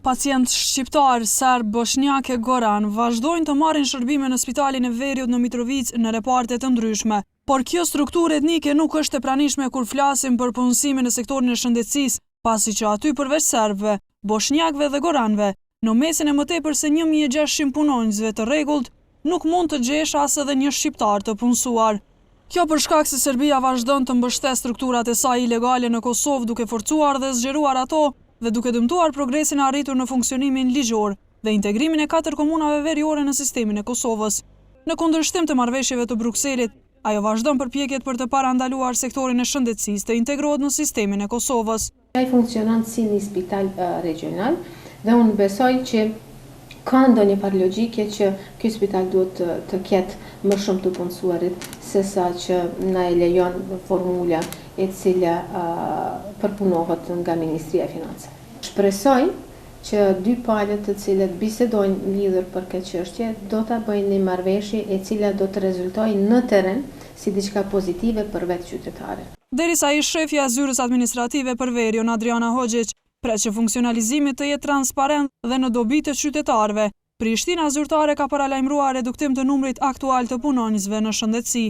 Pacientë shqiptar, serb, bosnjak e goran vazhdojnë të marrin shërbime në spitalin e Veriut në Mitrovic në reparte të ndryshme. Por kjo strukturë etnike nuk është e pranishme kur flasim për punësimin në sektorin e shëndetësisë, pasi që aty përveç serbëve, bosnjakëve dhe goranëve, në mesin e më tepër se 1600 punonjësve të rregullt, nuk mund të gjesh as edhe një shqiptar të punësuar. Kjo për shkak se Serbia vazhdon të mbështetë strukturat e saj ilegale në Kosovë duke forcuar dhe zgjeruar ato dhe duke dëmtuar progresin e arritur në funksionimin ligjor dhe integrimin e 4 komunave veriore në sistemin e Kosovës. Në kundërshtim të marrëveshjeve të Brukselit, ajo vazhdon përpjekjet për të parandaluar sektorin e shëndetësisë të integrohet në sistemin e Kosovës. Ai funksionon si një spital regional dhe unë besoj që ka ndonjë farë logjike që ky spital duhet të ketë më shumë të punësuarit se sa që na e lejon formula e cila përpunohet nga Ministria e Financave. Shpresoj që dy palët të cilët bisedojnë lidhur për këtë çështje do ta bëjnë një marrëveshje e cila do të rezultojë në terren si diçka pozitive për vetë qytetarët. Derisa ish shefja e zyrës administrative për Veriun, Adriana Hoxhić, pret që funksionalizimi të jetë transparent dhe në dobi të qytetarëve. Prishtina zyrtare ka paralajmëruar reduktim të numrit aktual të punonjësve në shëndetësi.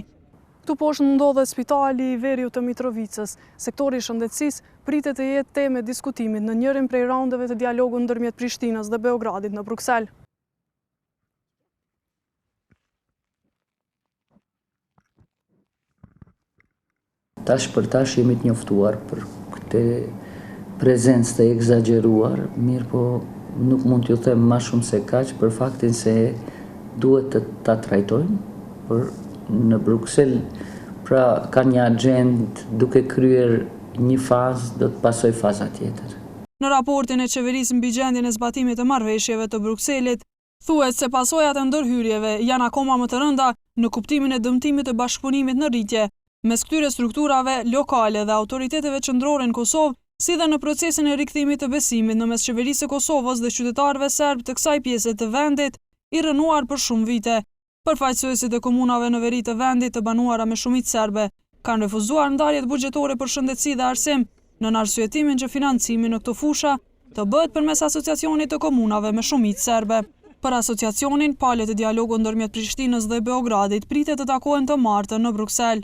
Këtu poshtë ndodhet spitali i Veriut të Mitrovicës. Sektori i shëndetësisë pritet të jetë temë diskutimit në njërin prej raundeve të dialogut ndërmjet Prishtinës dhe Beogradit në Bruksel. Tash për tash jemi të njoftuar për këtë prezencë të egzageruar, mirë po nuk mund t'ju them më shumë se kaq për faktin se duhet të ta trajtojmë, por në Bruksel pra ka një agjendë duke kryer një fazë, do të pasoj faza tjetër. Në raportin e qeverisë mbi gjendjen e zbatimit të marrëveshjeve të Brukselit, thuhet se pasojat e ndërhyrjeve janë akoma më të rënda në kuptimin e dëmtimit të bashkëpunimit në rritje mes këtyre strukturave lokale dhe autoriteteve qendrore në Kosovë, si dhe në procesin e rikthimit të besimit në mes qeverisë së Kosovës dhe qytetarëve serb të kësaj pjese të vendit, i rënuar për shumë vite. Përfaqësuesit e komunave në veri të vendit të banuara me shumicë serbe kanë refuzuar ndarjet buxhetore për shëndetësi dhe arsim, në arsyetimin që financimi në këto fusha të bëhet përmes asociacionit të komunave me shumicë serbe. Për asociacionin, palët e dialogut ndërmjet Prishtinës dhe Beogradit pritet të takohen të martën në Bruksel.